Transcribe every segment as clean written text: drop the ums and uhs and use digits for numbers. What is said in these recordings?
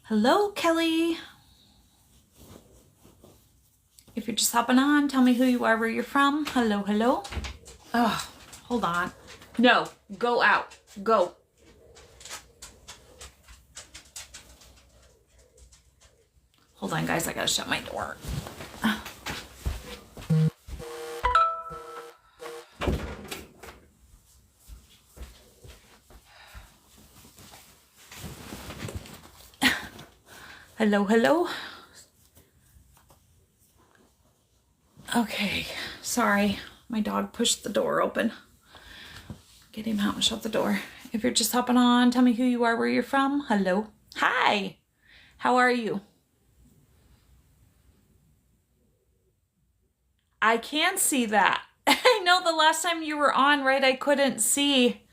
Hello, Kelly. If you're just hopping on, tell me who you are, where you're from. Hello, hello. Oh, hold on. No, go out. Go. Hold on, guys. I gotta shut my door. Hello, hello. Okay, sorry. My dog pushed the door open. Get him out and shut the door. If you're just hopping on, tell me who you are, where you're from. Hello. Hi. How are you? I can see that. I know the last time you were on, right, I couldn't see.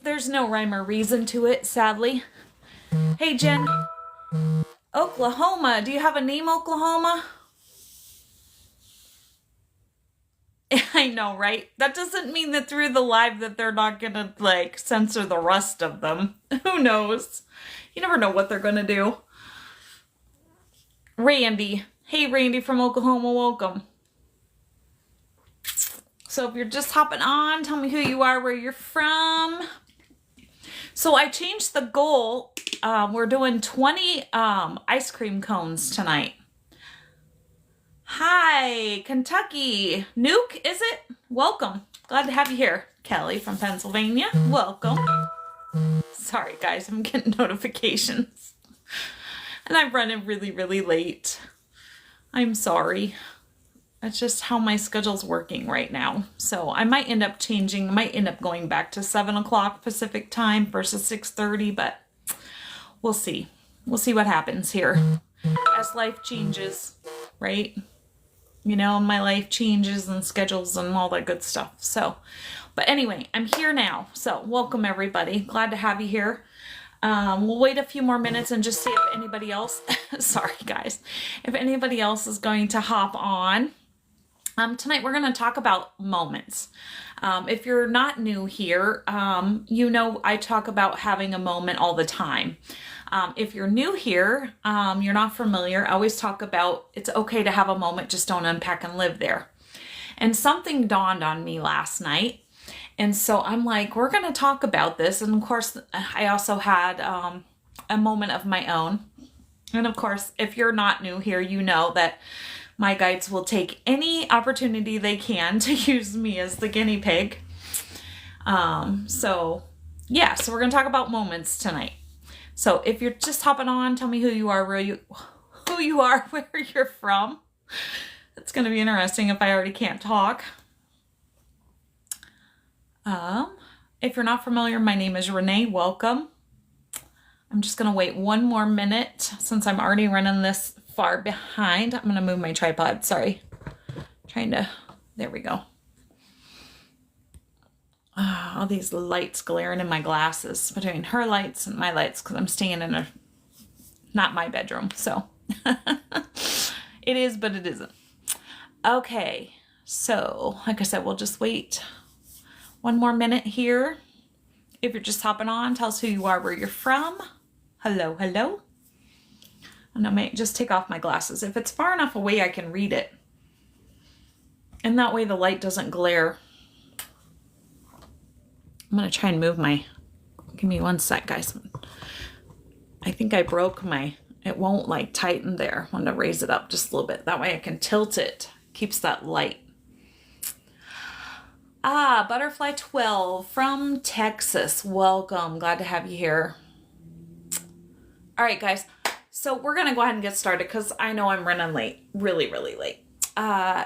There's no rhyme or reason to it, sadly. Hey, Jen. Oklahoma. Do you have a name, Oklahoma? I know, right? That doesn't mean that through the live that they're not gonna, like, censor the rest of them. Who knows? You never know what they're gonna do. Randy. Hey, Randy from Oklahoma, welcome. So if you're just hopping on, tell me who you are, where you're from. So I changed the goal. We're doing 20 ice cream cones tonight. Hi, Kentucky. Nuke, is it? Welcome. Glad to have you here. Kelly from Pennsylvania. Welcome. Sorry, guys. I'm getting notifications. And I'm running really, really late. I'm sorry. That's just how my schedule's working right now. So I might end up changing. I might end up going back to 7 o'clock Pacific time versus 6:30, but we'll see. We'll see what happens here as life changes, right? You know, my life changes and schedules and all that good stuff. So, but anyway, I'm here now. So welcome everybody. Glad to have you here. We'll wait a few more minutes and just see if anybody else, sorry guys, if anybody else is going to hop on. Tonight we're going to talk about moments. If you're not new here, you know I talk about having a moment all the time. If you're new here, you're not familiar, I always talk about it's okay to have a moment, just don't unpack and live there. And something dawned on me last night. And so I'm like, we're going to talk about this. And of course, I also had a moment of my own. And of course, if you're not new here, you know that my guides will take any opportunity they can to use me as the guinea pig. So we're going to talk about moments tonight. So if you're just hopping on, tell me who you are, where you're from. It's going to be interesting if I already can't talk. If you're not familiar, my name is Renee. Welcome. I'm just going to wait one more minute since I'm already running this far behind. I'm going to move my tripod. Sorry. There we go. All these lights glaring in my glasses between her lights and my lights because I'm staying in not my bedroom. So it is, but it isn't. Okay. So like I said, we'll just wait one more minute here. If you're just hopping on, tell us who you are, where you're from. Hello, hello. And I might just take off my glasses. If it's far enough away, I can read it. And that way the light doesn't glare. I'm going to try and move give me one sec, guys. I think I broke it won't like tighten there. I'm going to raise it up just a little bit. That way I can tilt it. Keeps that light. Butterfly 12 from Texas. Welcome. Glad to have you here. All right, guys. So we're going to go ahead and get started because I know I'm running late. Really, really late.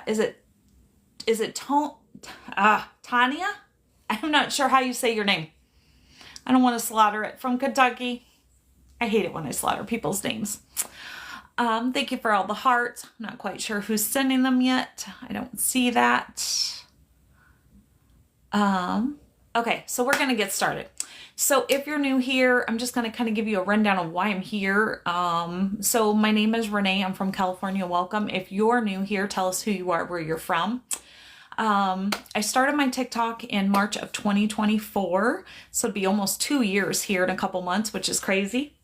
Is it Tanya? I'm not sure how you say your name. I don't want to slaughter it. From Kentucky. I hate it when I slaughter people's names. Thank you for all the hearts. I'm not quite sure who's sending them yet. I don't see that. Okay, so we're going to get started. So if you're new here, I'm just going to kind of give you a rundown of why I'm here. So my name is Renee. I'm from California. Welcome. If you're new here, tell us who you are, where you're from. I started my TikTok in March of 2024. So it'll be almost 2 years here in a couple months, which is crazy.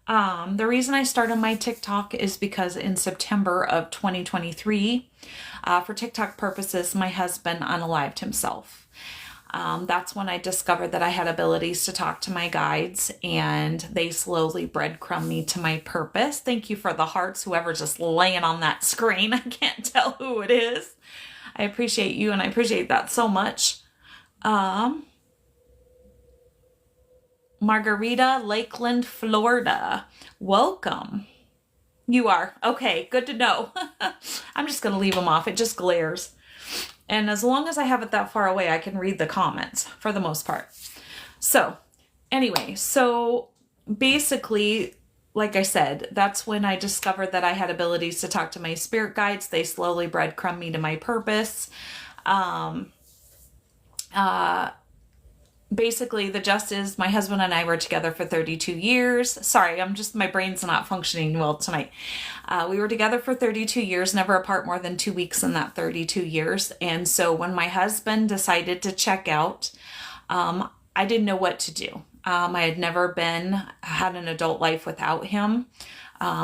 The reason I started my TikTok is because in September of 2023, for TikTok purposes, my husband unalived himself. That's when I discovered that I had abilities to talk to my guides, and they slowly breadcrumb me to my purpose. Thank you for the hearts, whoever's just laying on that screen. I can't tell who it is. I appreciate you, and I appreciate that so much. Margarita, Lakeland, Florida. Welcome. You are. Okay, good to know. I'm just going to leave them off. It just glares. And as long as I have it that far away, I can read the comments for the most part. So anyway, so basically, like I said, that's when I discovered that I had abilities to talk to my spirit guides. They slowly breadcrumb me to my purpose. Basically, the gist is my husband and I were together for 32 years. Sorry, my brain's not functioning well tonight. We were together for 32 years, never apart more than 2 weeks in that 32 years. And so when my husband decided to check out, I didn't know what to do. I had never had an adult life without him.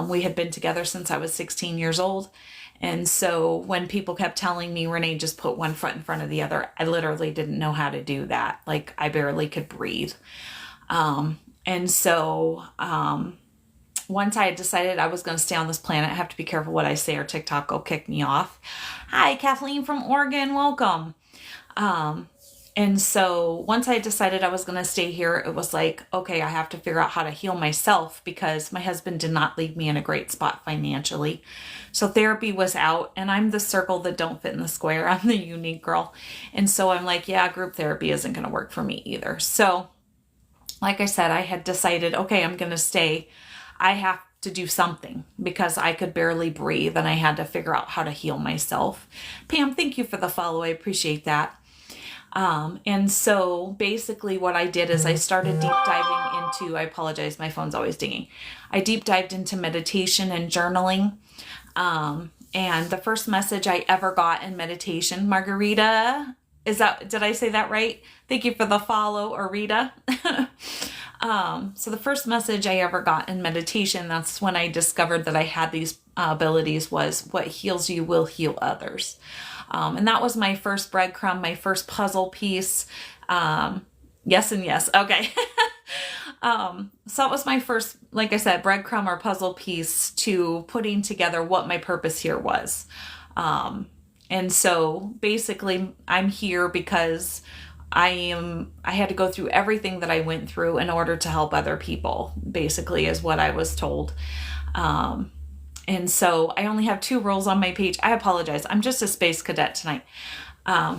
We had been together since I was 16 years old. And so when people kept telling me, Renee, just put one foot in front of the other, I literally didn't know how to do that. Like, I barely could breathe. And so once I had decided I was going to stay on this planet, I have to be careful what I say or TikTok will kick me off. Hi, Kathleen from Oregon. Welcome. And so once I decided I was going to stay here, it was like, okay, I have to figure out how to heal myself because my husband did not leave me in a great spot financially. So therapy was out, and I'm the circle that don't fit in the square. I'm the unique girl. And so I'm like, yeah, group therapy isn't going to work for me either. So like I said, I had decided, okay, I'm going to stay. I have to do something because I could barely breathe and I had to figure out how to heal myself. Pam, thank you for the follow. I appreciate that. And so basically what I did is I started deep diving into, I apologize, my phone's always dinging. I deep dived into meditation and journaling. And the first message I ever got in meditation, Margarita, did I say that right? Thank you for the follow, Arita. So the first message I ever got in meditation, that's when I discovered that I had these abilities, was what heals you will heal others. And that was my first breadcrumb, my first puzzle piece. Yes and yes. Okay. So that was my first, like I said, breadcrumb or puzzle piece to putting together what my purpose here was. And so basically I'm here because I had to go through everything that I went through in order to help other people, basically is what I was told. And so I only have 2 roles on my page. I apologize. I'm just a space cadet tonight.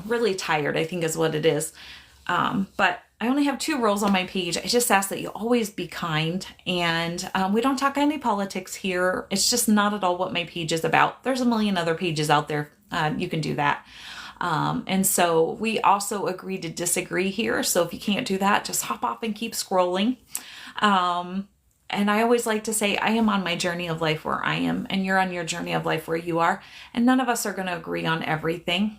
Really tired, I think is what it is. But I only have 2 roles on my page. I just ask that you always be kind. And we don't talk any politics here. It's just not at all what my page is about. There's a million other pages out there. You can do that. And so we also agree to disagree here. So if you can't do that, just hop off and keep scrolling. And I always like to say, I am on my journey of life where I am, and you're on your journey of life where you are, and none of us are going to agree on everything.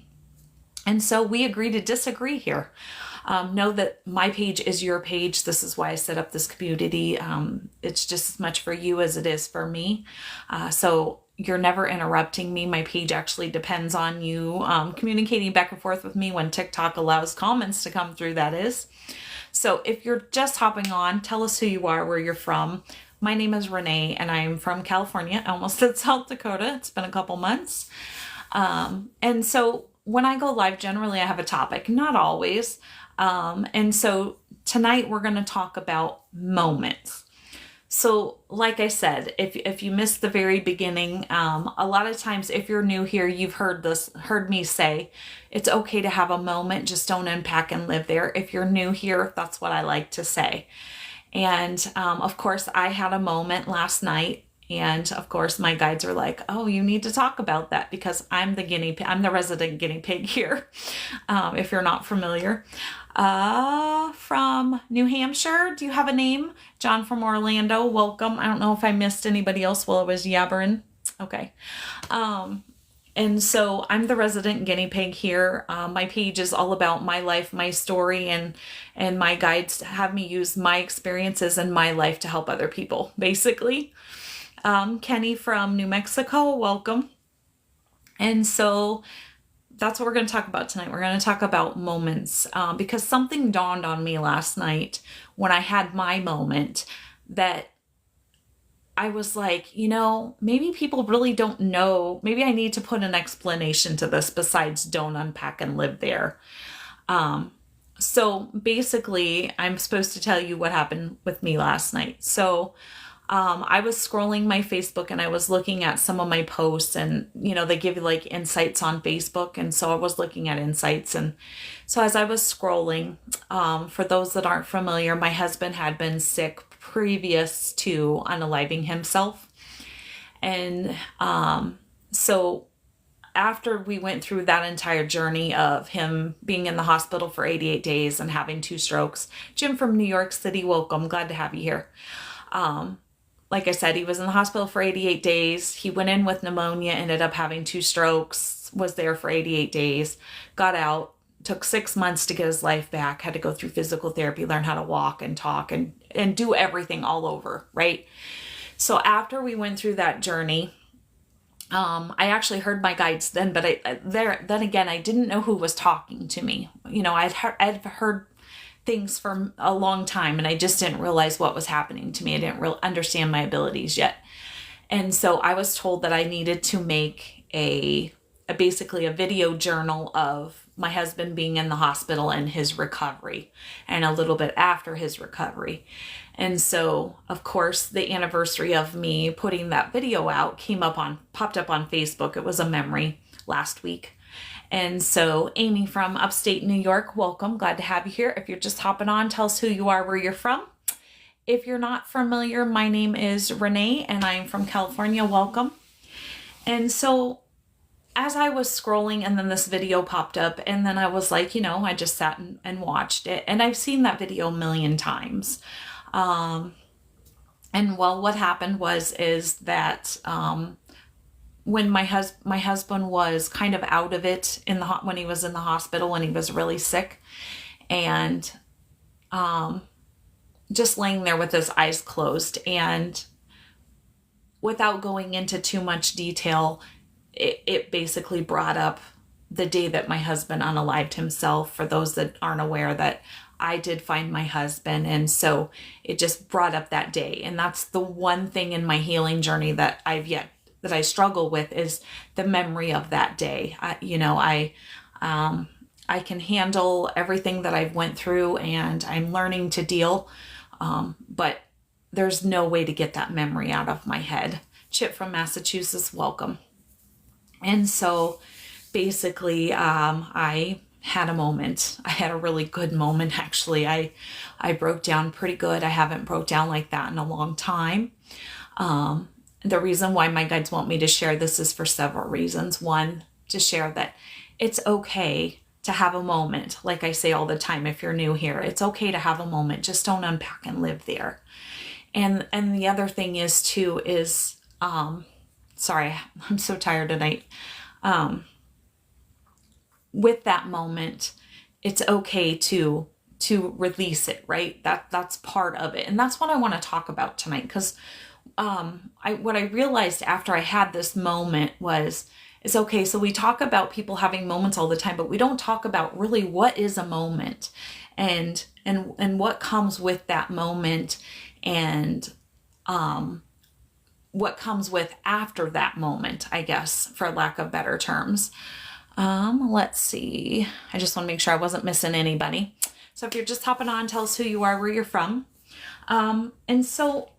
And so we agree to disagree here. Know that my page is your page. This is why I set up this community. It's just as much for you as it is for me. So you're never interrupting me. My page actually depends on you communicating back and forth with me when TikTok allows comments to come through, that is. So if you're just hopping on, tell us who you are, where you're from. My name is Renee, and I'm from California. I almost said South Dakota. It's been a couple months. And so when I go live, generally I have a topic, not always. And so tonight we're going to talk about moments. So like I said, if you missed the very beginning, a lot of times if you're new here, you've heard me say, it's okay to have a moment, just don't unpack and live there. If you're new here, that's what I like to say. And of course, I had a moment last night. And of course, my guides are like, oh, you need to talk about that because I'm the resident guinea pig here. If you're not familiar. From New Hampshire, do you have a name? John from Orlando, welcome. I don't know if I missed anybody else while I was yabbering. Okay. And so I'm the resident guinea pig here. My page is all about my life, my story, and my guides have me use my experiences and my life to help other people, basically. Kenny from New Mexico, welcome. And so that's what we're going to talk about tonight. We're going to talk about moments because something dawned on me last night when I had my moment that I was like, maybe people really don't know. Maybe I need to put an explanation to this besides don't unpack and live there. So basically, I'm supposed to tell you what happened with me last night. So I was scrolling my Facebook and I was looking at some of my posts, and they give you like insights on Facebook. And so I was looking at insights. And so as I was scrolling, for those that aren't familiar, my husband had been sick previous to unaliving himself. And so after we went through that entire journey of him being in the hospital for 88 days and having 2 strokes, Jim from New York City, welcome. Glad to have you here. Like I said, he was in the hospital for 88 days. He went in with pneumonia, ended up having 2 strokes, was there for 88 days, got out, took 6 months to get his life back, had to go through physical therapy, learn how to walk and talk and do everything all over, right? So after we went through that journey, I actually heard my guides then, but then again, I didn't know who was talking to me. I'd heard things for a long time and I just didn't realize what was happening to me. I didn't really understand my abilities yet. And so I was told that I needed to make basically a video journal of my husband being in the hospital and his recovery and a little bit after his recovery. And so, of course, the anniversary of me putting that video out popped up on Facebook. It was a memory last week. And so Amy from upstate New York, welcome. Glad to have you here. If you're just hopping on, tell us who you are, where you're from. If you're not familiar, my name is Renee and I'm from California. Welcome. And so as I was scrolling and then this video popped up and then I was like, I just sat and watched it. And I've seen that video a million times. What happened is that when my husband was kind of out of it when he was in the hospital, when he was really sick, and just laying there with his eyes closed, and without going into too much detail, it basically brought up the day that my husband unalived himself. For those that aren't aware, that I did find my husband. And so it just brought up that day. And that's the one thing in my healing journey that I struggle with, is the memory of that day. I can handle everything that I've went through and I'm learning to deal. But there's no way to get that memory out of my head. Chip from Massachusetts, welcome. And so basically, I had a moment. I had a really good moment, actually. I broke down pretty good. I haven't broke down like that in a long time. The reason why my guides want me to share this is for several reasons. One, to share that it's okay to have a moment. Like I say all the time, if you're new here, it's okay to have a moment. Just don't unpack and live there. And the other thing is too, sorry, I'm so tired tonight. With that moment, it's okay to release it, right? That's part of it. And that's what I want to talk about tonight. Because what I realized after I had this moment is okay, so we talk about people having moments all the time, but we don't talk about really what is a moment and what comes with that moment, and what comes with after that moment, I guess, for lack of better terms. Let's see. I just want to make sure I wasn't missing anybody. So if you're just hopping on, tell us who you are, where you're from. And so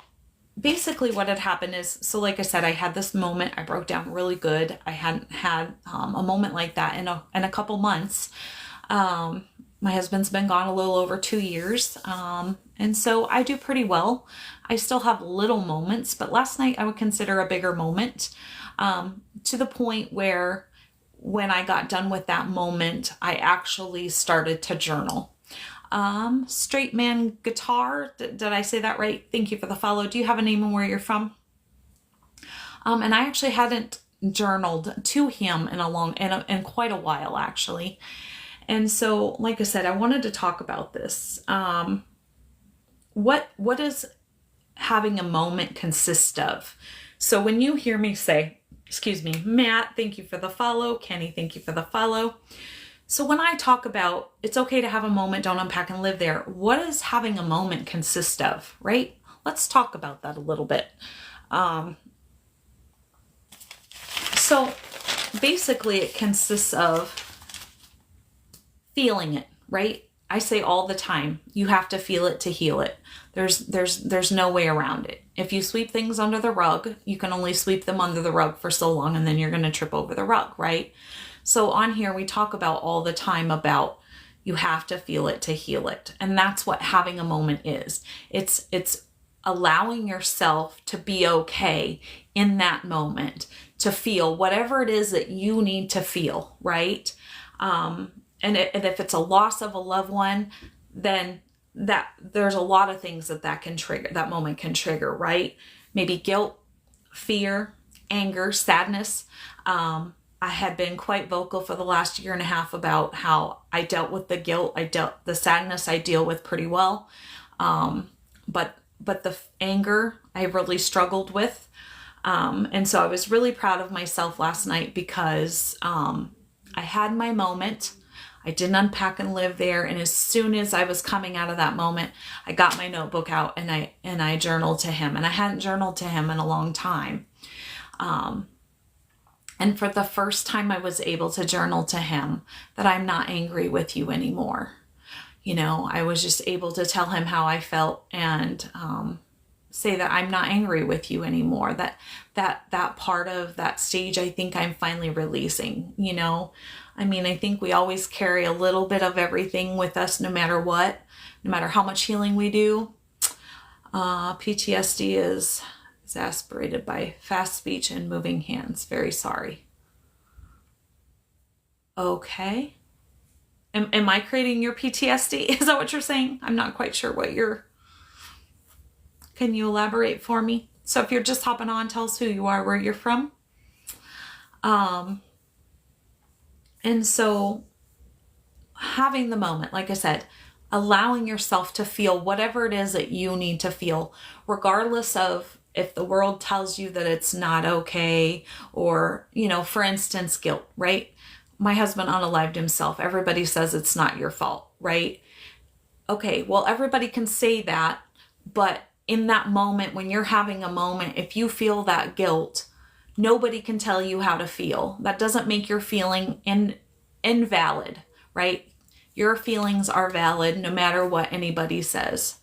basically what had happened is, so like I said, I had this moment. I broke down really good. I hadn't had a moment like that in a couple months. My husband's been gone a little over 2 years. And so I do pretty well. I still have little moments, but last night I would consider a bigger moment, to the point where when I got done with that moment, I actually started to journal. Straight Man Guitar, did I say that right? Thank you for the follow. Do you have a name and where you're from? And I actually hadn't journaled to him in quite a while, actually. And so, like I said, I wanted to talk about this. What does having a moment consist of? So when you hear me say, excuse me, Matt, thank you for the follow. Kenny, thank you for the follow. So when I talk about it's okay to have a moment, don't unpack and live there, what does having a moment consist of, right? Let's talk about that a little bit. So basically it consists of feeling it, right? I say all the time, you have to feel it to heal it. There's no way around it. If you sweep things under the rug, you can only sweep them under the rug for so long, and then you're going to trip over the rug, right? So on here, we talk about all the time about you have to feel it to heal it. And that's what having a moment is. It's allowing yourself to be okay in that moment, to feel whatever it is that you need to feel, right? And if it's a loss of a loved one, then there's a lot of things that can trigger, that moment can trigger, right? Maybe guilt, fear, anger, sadness. I had been quite vocal for the last year and a half about how I dealt with the guilt. The sadness I deal with pretty well. But the anger I really struggled with. And so I was really proud of myself last night because I had my moment. I didn't unpack and live there. And as soon as I was coming out of that moment, I got my notebook out and I journaled to him. And I hadn't journaled to him in a long time. And for the first time, I was able to journal to him that I'm not angry with you anymore. You know, I was just able to tell him how I felt and say that I'm not angry with you anymore. That part of that stage, I think I'm finally releasing, you know. I mean, I think we always carry a little bit of everything with us, no matter what, no matter how much healing we do. PTSD is exasperated by fast speech and moving hands. Very sorry. Okay. Am I creating your PTSD? Is that what you're saying? I'm not quite sure what can you elaborate for me? So if you're just hopping on, tell us who you are, where you're from. And so having the moment, like I said, allowing yourself to feel whatever it is that you need to feel, regardless of if the world tells you that it's not okay, or, you know, for instance, guilt, right? My husband unalived himself. Everybody says it's not your fault, right? Okay, well, everybody can say that, but in that moment, when you're having a moment, if you feel that guilt, nobody can tell you how to feel. That doesn't make your feeling invalid, right? Your feelings are valid no matter what anybody says.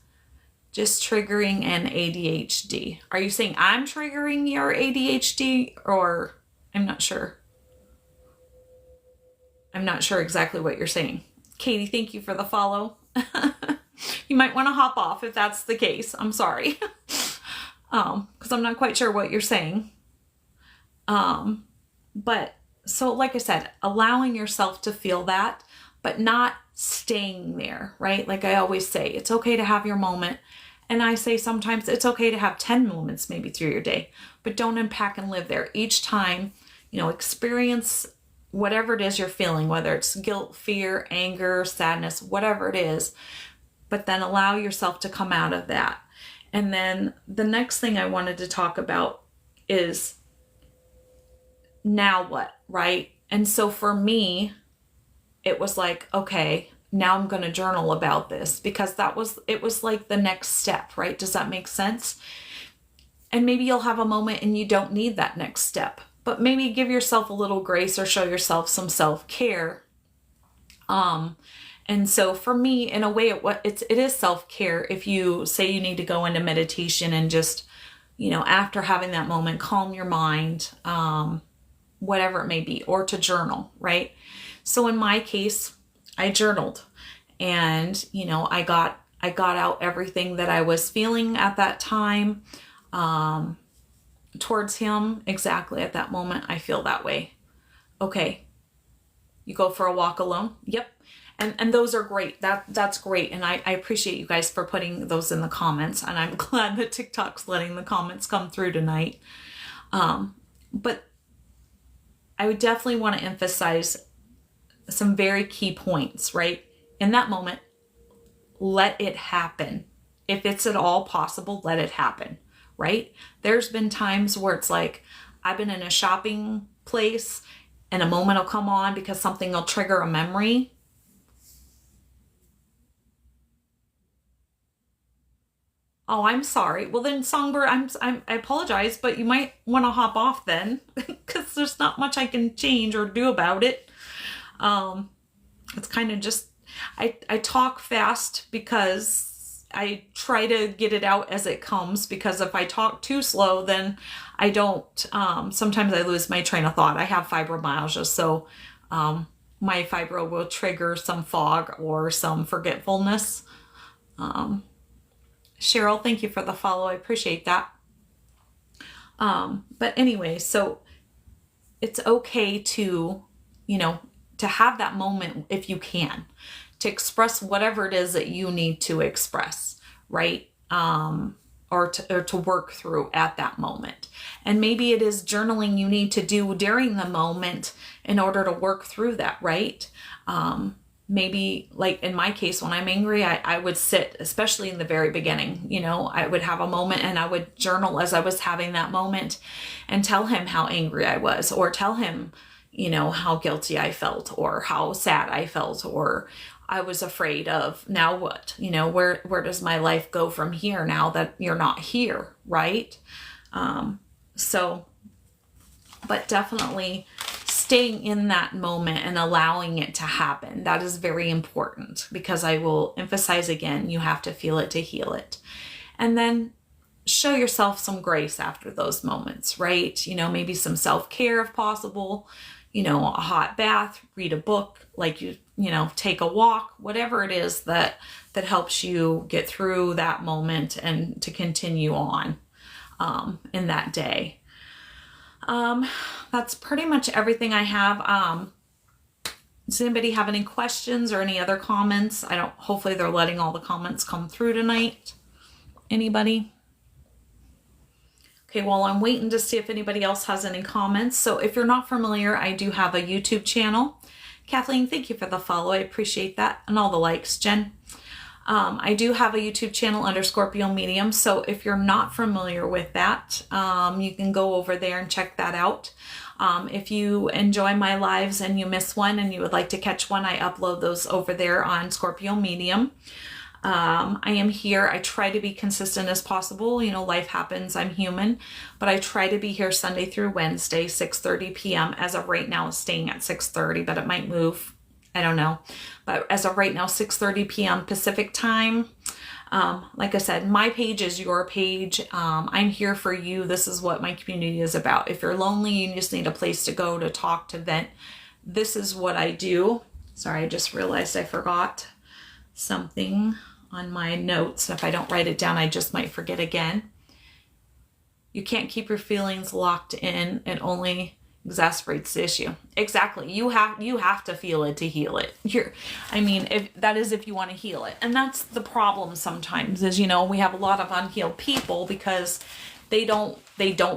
Just triggering an ADHD. Are you saying I'm triggering your ADHD, or I'm not sure? I'm not sure exactly what you're saying. Katie, thank you for the follow. You might want to hop off if that's the case. I'm sorry. Because I'm not quite sure what you're saying. But so like I said, allowing yourself to feel that, but not staying there, right? Like I always say, it's okay to have your moment. And I say sometimes it's okay to have 10 moments maybe through your day, but don't unpack and live there. Each time, you know, experience whatever it is you're feeling, whether it's guilt, fear, anger, sadness, whatever it is, but then allow yourself to come out of that. And then the next thing I wanted to talk about is now what, right? And so for me, it was like, okay, now I'm going to journal about this, because it was like the next step, right? Does that make sense? And maybe you'll have a moment and you don't need that next step, but maybe give yourself a little grace or show yourself some self-care. And so for me, in a way, it is self-care if you say you need to go into meditation and just, you know, after having that moment, calm your mind, whatever it may be, or to journal, right? So in my case, I journaled, and, you know, I got out everything that I was feeling at that time, towards him. Exactly at that moment, I feel that way. Okay. You go for a walk alone. Yep. And those are great. That's great. And I appreciate you guys for putting those in the comments. And I'm glad that TikTok's letting the comments come through tonight. But I would definitely want to emphasize some very key points, right? In that moment, let it happen. If it's at all possible, let it happen, right? There's been times where it's like, I've been in a shopping place and a moment will come on because something will trigger a memory. Oh, I'm sorry. Well then, Songbird, I apologize, but you might want to hop off then because there's not much I can change or do about it. It's kind of just, I talk fast because I try to get it out as it comes, because if I talk too slow, then I don't, sometimes I lose my train of thought. I have fibromyalgia, so my fibro will trigger some fog or some forgetfulness. Cheryl, thank you for the follow. I appreciate that. But anyway, so it's okay to, to have that moment if you can, to express whatever it is that you need to express, right? Or to work through at that moment. And maybe it is journaling you need to do during the moment in order to work through that, right? Maybe like in my case, when I'm angry, I would sit, especially in the very beginning, I would have a moment and I would journal as I was having that moment and tell him how angry I was, or tell him, how guilty I felt, or how sad I felt, or I was afraid of. Now what? Where does my life go from here now that you're not here, right? But definitely staying in that moment and allowing it to happen. That is very important, because I will emphasize again, you have to feel it to heal it. And then show yourself some grace after those moments, right? Maybe some self-care if possible, a hot bath, read a book, take a walk, whatever it is that helps you get through that moment and to continue on in that day. That's pretty much everything I have. Does anybody have any questions or any other comments? Hopefully they're letting all the comments come through tonight. Anybody? Okay, well, I'm waiting to see if anybody else has any comments. So if you're not familiar, I do have a YouTube channel. Kathleen, thank you for the follow. I appreciate that. And all the likes, Jen. I do have a YouTube channel under Scorpio Medium. So if you're not familiar with that, you can go over there and check that out. If you enjoy my lives and you miss one and you would like to catch one, I upload those over there on Scorpio Medium. I am here. I try to be consistent as possible. Life happens. I'm human, but I try to be here Sunday through Wednesday, 6:30 p.m. As of right now, it's staying at 6:30, but it might move. I don't know. But as of right now, 6:30 p.m. Pacific time. Like I said, my page is your page. I'm here for you. This is what my community is about. If you're lonely, you just need a place to go, to talk, to vent. This is what I do. Sorry, I just realized I forgot something on my notes. If I don't write it down, I just might forget again. You can't keep your feelings locked in. It only exacerbates the issue. Exactly. You have to feel it to heal it. If you want to heal it. And that's the problem sometimes is, we have a lot of unhealed people because they don't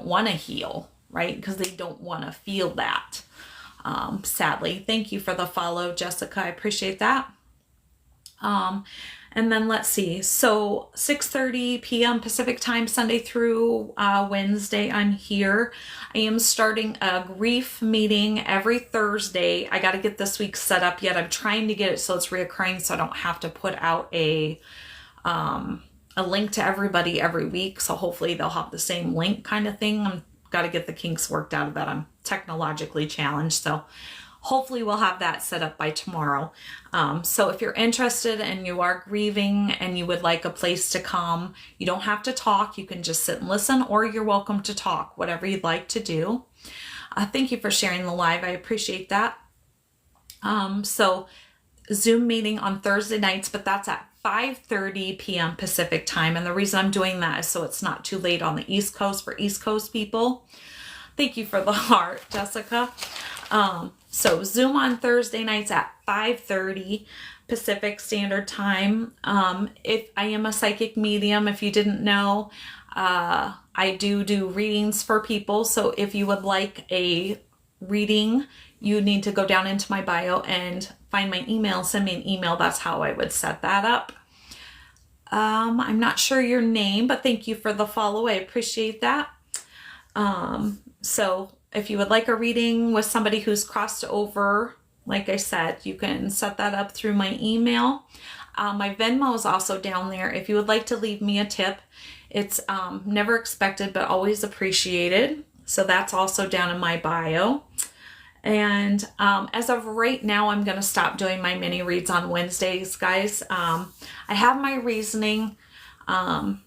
want to heal, right? Because they don't want to feel that. Sadly. Thank you for the follow, Jessica. I appreciate that. And then let's see. So 6:30 p.m. Pacific time, Sunday through Wednesday, I'm here. I am starting a grief meeting every Thursday. I got to get this week set up yet. I'm trying to get it so it's reoccurring so I don't have to put out a link to everybody every week. So hopefully they'll have the same link kind of thing. I've got to get the kinks worked out of that. I'm technologically challenged. So hopefully we'll have that set up by tomorrow. So if you're interested and you are grieving and you would like a place to come, you don't have to talk. You can just sit and listen, or you're welcome to talk, whatever you'd like to do. Thank you for sharing the live. I appreciate that. So Zoom meeting on Thursday nights, but that's at 5:30 p.m. Pacific time. And the reason I'm doing that is so it's not too late on the East Coast for East Coast people. Thank you for the heart, Jessica. So Zoom on Thursday nights at 5:30 Pacific Standard Time. If I am a psychic medium, if you didn't know, I do readings for people. So if you would like a reading, you need to go down into my bio and find my email, send me an email. That's how I would set that up. I'm not sure your name, but thank you for the follow. I appreciate that. So if you would like a reading with somebody who's crossed over, like I said, you can set that up through my email. My Venmo is also down there. If you would like to leave me a tip, it's never expected, but always appreciated. So that's also down in my bio. And as of right now, I'm going to stop doing my mini reads on Wednesdays, guys. I have my reasoning. I'm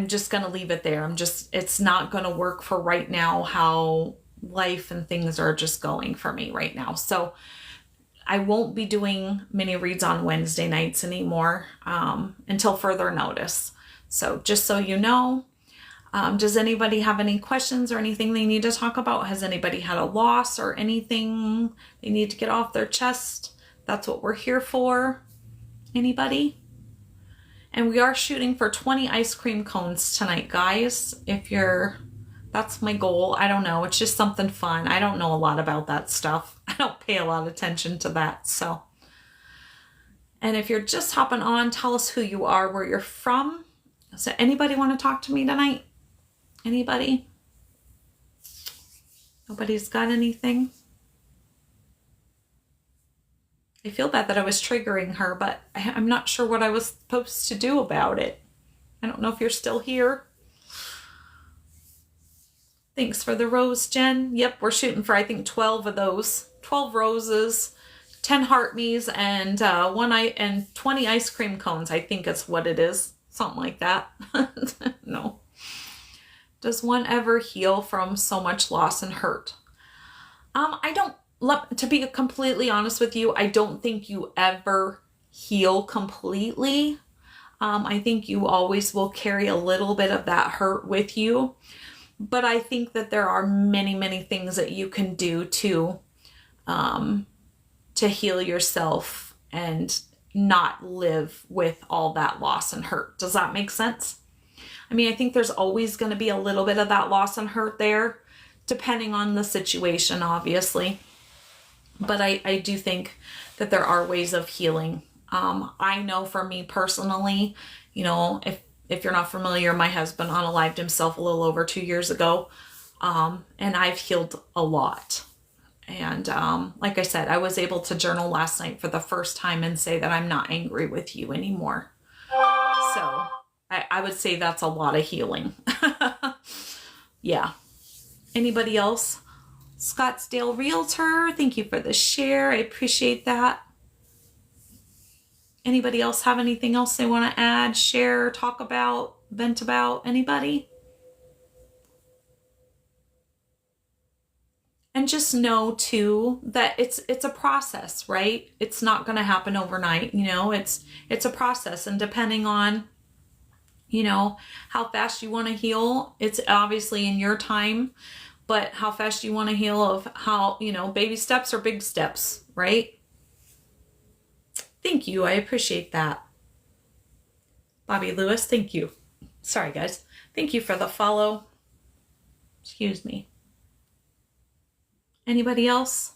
just going to leave it there. It's not going to work for right now, how life and things are just going for me right now. So I won't be doing mini reads on Wednesday nights anymore until further notice. So just so you know, does anybody have any questions or anything they need to talk about? Has anybody had a loss or anything they need to get off their chest? That's what we're here for. Anybody? And we are shooting for 20 ice cream cones tonight, guys. That's my goal. I don't know. It's just something fun. I don't know a lot about that stuff. I don't pay a lot of attention to that. So, and if you're just hopping on, tell us who you are, where you're from. So anybody want to talk to me tonight? Anybody? Nobody's got anything? I feel bad that I was triggering her, but I'm not sure what I was supposed to do about it. I don't know if you're still here. Thanks for the rose, Jen. Yep, we're shooting for, I think, 12 of those. 12 roses, 10 heart me's, and 20 ice cream cones, I think is what it is. Something like that. No. Does one ever heal from so much loss and hurt? To be completely honest with you, I don't think you ever heal completely. I think you always will carry a little bit of that hurt with you. But I think that there are many, many things that you can do to heal yourself and not live with all that loss and hurt. Does that make sense? I mean, I think there's always going to be a little bit of that loss and hurt there, depending on the situation, obviously. But I do think that there are ways of healing. I know for me personally, if you're not familiar, my husband unalived himself a little over 2 years ago. And I've healed a lot. And like I said, I was able to journal last night for the first time and say that I'm not angry with you anymore. So I would say that's a lot of healing. Yeah. Anybody else? Scottsdale Realtor, thank you for the share. I appreciate that. Anybody else have anything else they want to add, share, talk about, vent about? Anybody? And just know too that it's a process, right? It's not going to happen overnight. It's a process, and depending on how fast you want to heal, it's obviously in your time, but how fast you want to heal, of how, baby steps or big steps, right? Thank you. I appreciate that. Bobby Lewis, thank you. Sorry, guys. Thank you for the follow. Excuse me. Anybody else?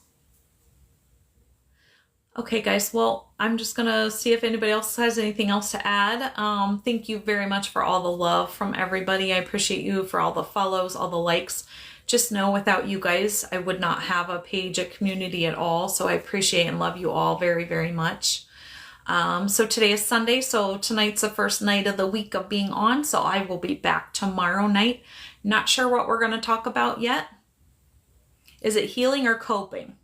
Okay, guys. Well, I'm just going to see if anybody else has anything else to add. Thank you very much for all the love from everybody. I appreciate you for all the follows, all the likes. Just know without you guys, I would not have a page, a community at all. So I appreciate and love you all very, very much. So today is Sunday. So tonight's the first night of the week of being on. So I will be back tomorrow night. Not sure what we're going to talk about yet. Is it healing or coping?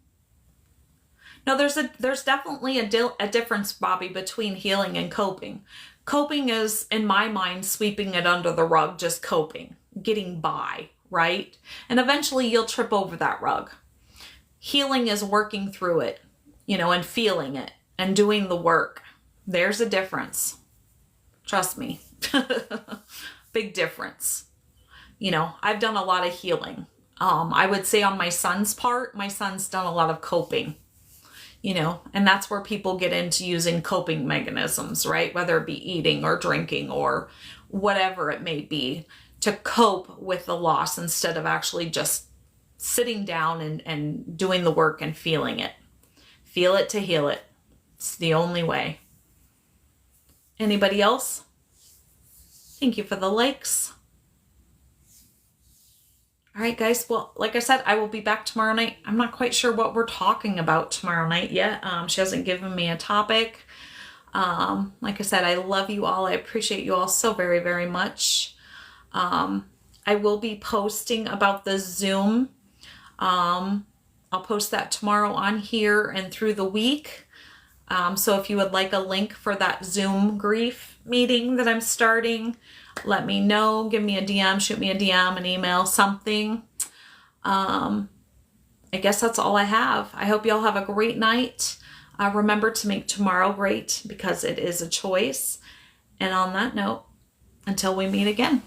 No, there's definitely a difference, Bobby, between healing and coping. Coping is, in my mind, sweeping it under the rug, just coping, getting by, right? And eventually you'll trip over that rug. Healing is working through it, and feeling it and doing the work. There's a difference. Trust me. Big difference. I've done a lot of healing. I would say on my son's part, my son's done a lot of coping. And that's where people get into using coping mechanisms, right? Whether it be eating or drinking or whatever it may be, to cope with the loss instead of actually just sitting down and doing the work and feeling it. Feel it to heal it. It's the only way. Anybody else? Thank you for the likes. All right, guys. Well, like I said, I will be back tomorrow night. I'm not quite sure what we're talking about tomorrow night yet. She hasn't given me a topic. Like I said, I love you all. I appreciate you all so very, very much. I will be posting about the Zoom. I'll post that tomorrow on here and through the week. So if you would like a link for that Zoom grief meeting that I'm starting, let me know. Give me a DM, shoot me a DM, an email, something. I guess that's all I have. I hope y'all have a great night. Remember to make tomorrow great because it is a choice. And on that note, until we meet again.